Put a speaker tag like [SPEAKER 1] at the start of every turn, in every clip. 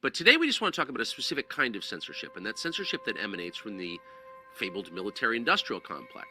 [SPEAKER 1] But today we just want to talk about a specific kind of censorship, and that's censorship that emanates from the fabled military-industrial complex,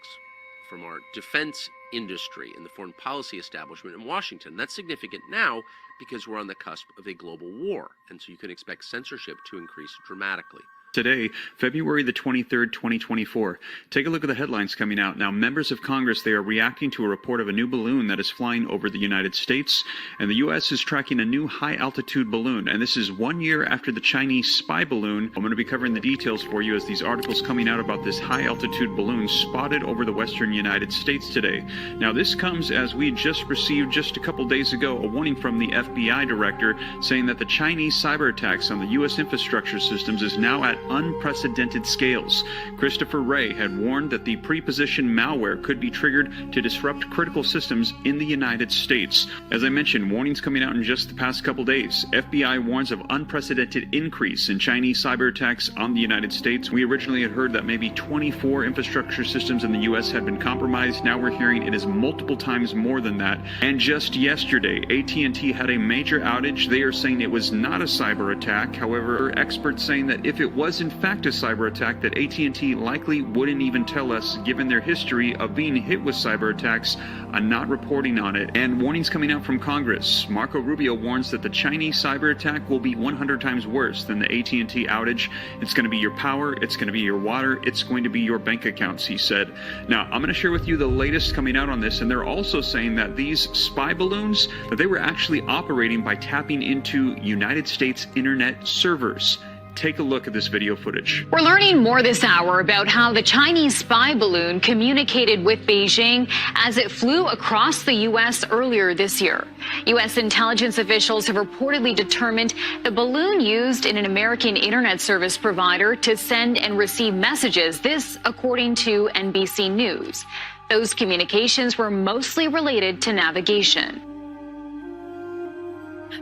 [SPEAKER 1] from our defense industry and the foreign policy establishment in Washington. That's significant now because we're on the cusp of a global war, and so you can expect censorship to increase dramatically.
[SPEAKER 2] Today, February the 23rd, 2024. Take a look at the headlines coming out. Now, members of Congress, they are reacting to a report of a new balloon that is flying over the United States, and the U.S. is tracking a new high-altitude balloon, and this is 1 year after the Chinese spy balloon. I'm going to be covering the details for you as these articles coming out about this high-altitude balloon spotted over the western United States today. Now, this comes as we just received just a couple days ago a warning from the FBI director saying that the Chinese cyber attacks on the U.S. infrastructure systems is now at unprecedented scales. Christopher Wray had warned that the pre-positioned malware could be triggered to disrupt critical systems in the United States. As I mentioned, warnings coming out in just the past couple days. FBI warns of unprecedented increase in Chinese cyber attacks on the United States. We originally had heard that maybe 24 infrastructure systems in the U.S. had been compromised. Now we're hearing it is multiple times more than that. And just yesterday, AT&T had a major outage. They are saying it was not a cyber attack. However, experts saying that if it was in fact a cyber attack, that AT&T likely wouldn't even tell us, given their history of being hit with cyber attacks and not reporting on it. And warnings coming out from Congress. Marco Rubio warns that the Chinese cyber attack will be 100 times worse than the AT&T outage. It's going to be your power, it's going to be your water, it's going to be your bank accounts, he said. Now, I'm going to share with you the latest coming out on this, and they're also saying that these spy balloons, that they were actually operating by tapping into United States internet servers. Take a look at this video footage.
[SPEAKER 3] We're learning more this hour about how the Chinese spy balloon communicated with Beijing as it flew across the U.S. earlier this year. U.S. intelligence officials have reportedly determined the balloon used in an American internet service provider to send and receive messages, this according to NBC News. Those communications were mostly related to navigation.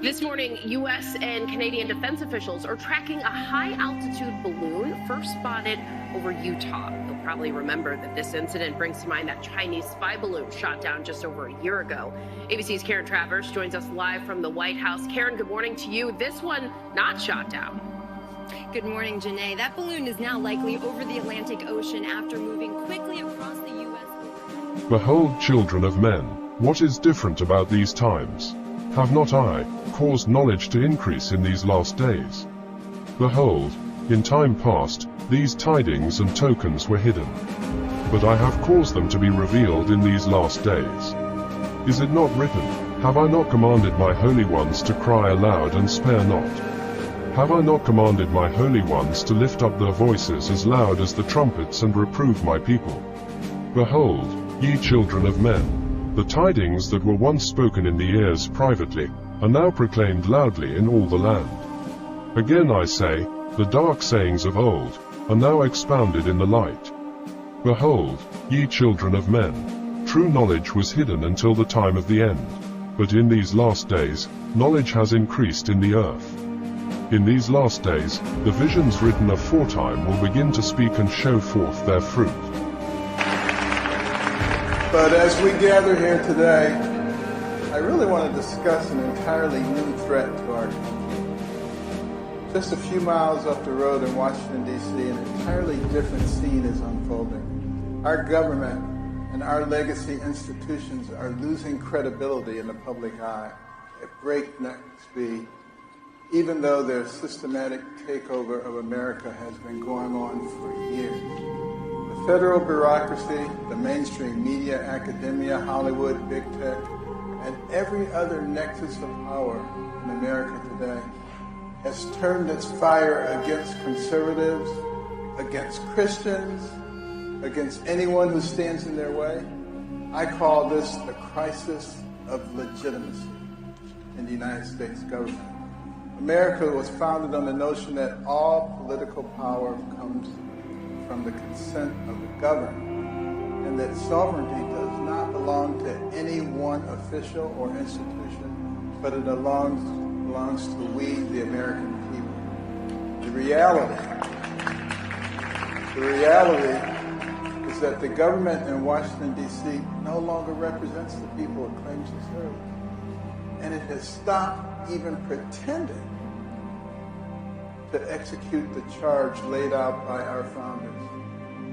[SPEAKER 4] This morning, U.S. and Canadian defense officials are tracking a high-altitude balloon first spotted over Utah. You'll probably remember that this incident brings to mind that Chinese spy balloon shot down just over a year ago. ABC's Karen Travers joins us live from the White House. Karen, good morning to you. This one not shot down.
[SPEAKER 5] Good morning, Janae. That balloon is now likely over the Atlantic Ocean after moving quickly across the U.S.
[SPEAKER 6] Behold, children of men, what is different about these times? Have not I caused knowledge to increase in these last days? Behold, in time past, these tidings and tokens were hidden. But I have caused them to be revealed in these last days. Is it not written, have I not commanded my holy ones to cry aloud and spare not? Have I not commanded my holy ones to lift up their voices as loud as the trumpets and reprove my people? Behold, ye children of men, the tidings that were once spoken in the ears privately, are now proclaimed loudly in all the land. Again I say, the dark sayings of old, are now expounded in the light. Behold, ye children of men, true knowledge was hidden until the time of the end, but in these last days, knowledge has increased in the earth. In these last days, the visions written aforetime will begin to speak and show forth their fruit.
[SPEAKER 7] But as we gather here today, I really want to discuss an entirely new threat to our country. Just a few miles up the road in Washington, D.C., an entirely different scene is unfolding. Our government and our legacy institutions are losing credibility in the public eye at breakneck speed, even though their systematic takeover of America has been going on for years. The federal bureaucracy, the mainstream media, academia, Hollywood, big tech, and every other nexus of power in America today has turned its fire against conservatives, against Christians, against anyone who stands in their way. I call this the crisis of legitimacy in the United States government. America was founded on the notion that all political power comes from the consent of the governed, and that sovereignty does not belong to any one official or institution, but it belongs to we, the American people. The reality is that the government in Washington, D.C. no longer represents the people it claims to serve. And it has stopped even pretending to execute the charge laid out by our founders,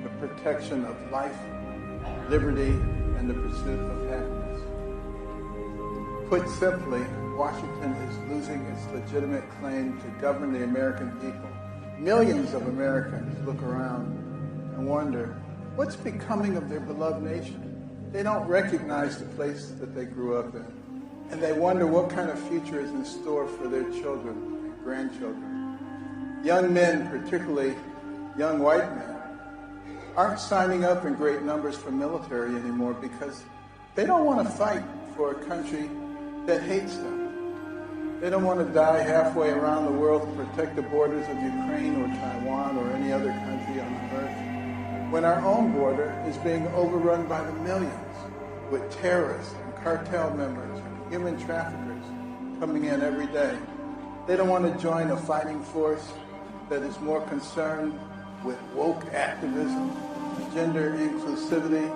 [SPEAKER 7] the protection of life, liberty, and the pursuit of happiness. Put simply, Washington is losing its legitimate claim to govern the American people. Millions of Americans look around and wonder, what's becoming of their beloved nation? They don't recognize the place that they grew up in. And they wonder what kind of future is in store for their children and grandchildren. Young men, particularly young white men, aren't signing up in great numbers for military anymore because they don't want to fight for a country that hates them. They don't want to die halfway around the world to protect the borders of Ukraine or Taiwan or any other country on the earth, when our own border is being overrun by the millions with terrorists and cartel members and human traffickers coming in every day. They don't want to join a fighting force that is more concerned with woke activism, gender inclusivity,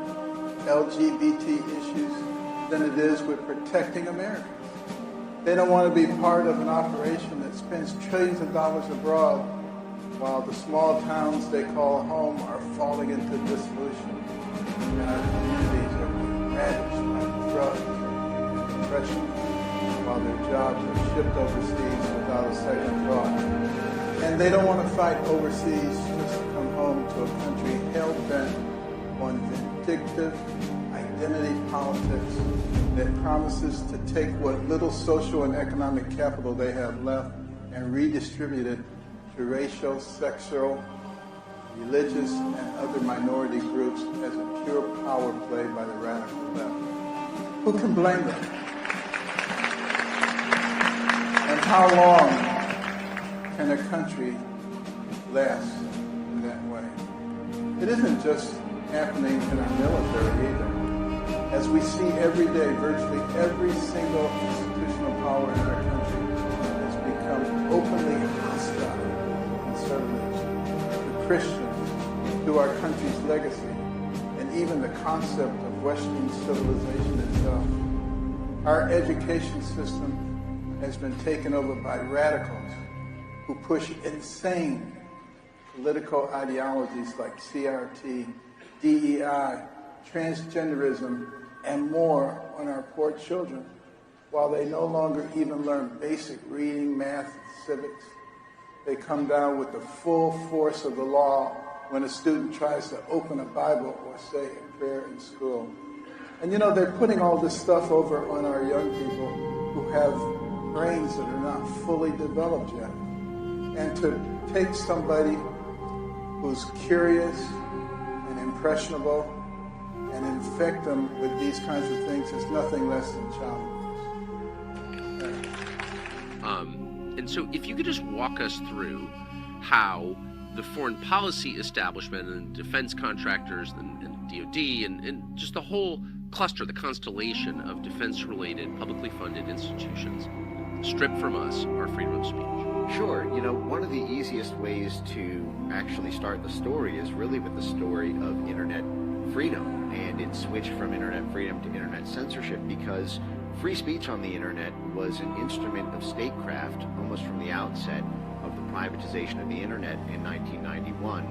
[SPEAKER 7] LGBT issues than it is with protecting Americans. They don't want to be part of an operation that spends trillions of dollars abroad while the small towns they call home are falling into dissolution and our communities are being ravaged by drugs and depression while their jobs are shipped overseas without a second thought. And they don't want to fight overseas just to come home to a country hell-bent on vindictive identity politics that promises to take what little social and economic capital they have left and redistribute it to racial, sexual, religious, and other minority groups as a pure power play by the radical left. Who can blame them? And how long can a country last in that way? It isn't just happening in our military either. As we see every day, virtually every single institutional power in our country has become openly hostile to conservatives, to Christians, to our country's legacy, and even the concept of Western civilization itself. Our education system has been taken over by radicals who push insane political ideologies like CRT, DEI, transgenderism, and more on our poor children, while they no longer even learn basic reading, math, and civics. They come down with the full force of the law when a student tries to open a Bible or say a prayer in school. And you know, they're putting all this stuff over on our young people who have brains that are not fully developed yet. And to take somebody who's curious and impressionable and infect them with these kinds of things is nothing less than child abuse.
[SPEAKER 1] And so if you could just walk us through how the foreign policy establishment and defense contractors and DOD and just the whole cluster, the constellation of defense-related, publicly funded institutions strip from us our freedom of speech.
[SPEAKER 8] Sure. You know, one of the easiest ways to actually start the story is really with the story of internet freedom and its switch from internet freedom to internet censorship, because free speech on the internet was an instrument of statecraft almost from the outset of the privatization of the internet in 1991.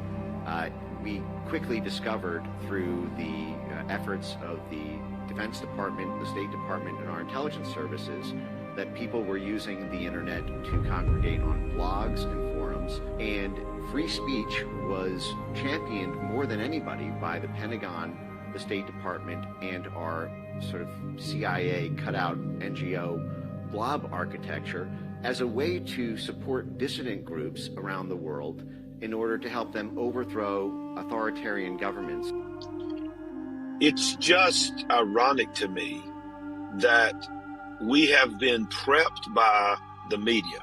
[SPEAKER 8] We quickly discovered through the efforts of the Defense Department, the State Department, and our intelligence services that people were using the internet to congregate on blogs and forums, and free speech was championed more than anybody by the Pentagon, the State Department, and our sort of CIA cutout NGO blob architecture as a way to support dissident groups around the world in order to help them overthrow authoritarian governments.
[SPEAKER 9] It's just ironic to me that we have been prepped by the media,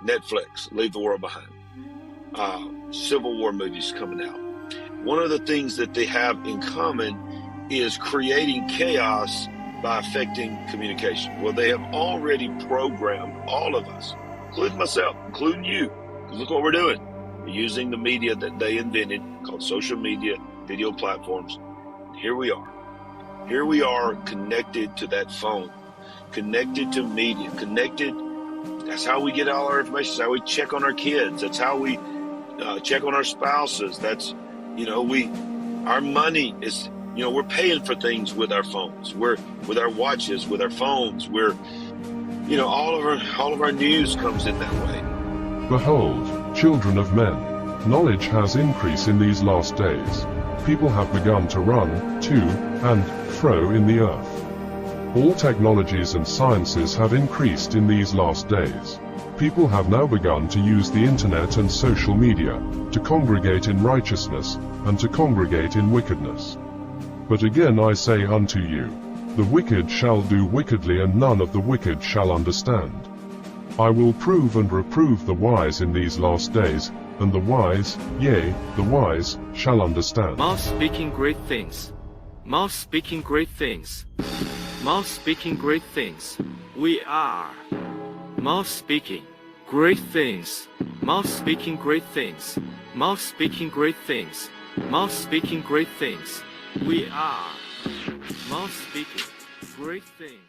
[SPEAKER 9] Netflix, Leave the World Behind, Civil War movies coming out. One of the things that they have in common is creating chaos by affecting communication. Well, they have already programmed all of us, including myself, including you. Look what we're doing. We're using the media that they invented, called social media, video platforms. Here we are. Here we are connected to that phone, connected to media, connected That's how we get all our information. That's how we check on our kids. That's how we check on our spouses. That's, our money is, we're paying for things with our phones. We're with our watches, with our phones. We're, all of our news comes in that way.
[SPEAKER 6] Behold, children of men, knowledge has increased in these last days. People have begun to run to and fro in the earth. All technologies and sciences have increased in these last days. People have now begun to use the internet and social media to congregate in righteousness and to congregate in wickedness. But again I say unto you, the wicked shall do wickedly, and none of the wicked shall understand. I will prove and reprove the wise in these last days, and the wise, yea, the wise, shall understand.
[SPEAKER 10] Mouth speaking great things. Mouth speaking great things. Mouth speaking great things. We are. Mouth speaking great things. Mouth speaking great things. Mouth speaking great things. Mouth speaking great things. We are. Mouth speaking great things.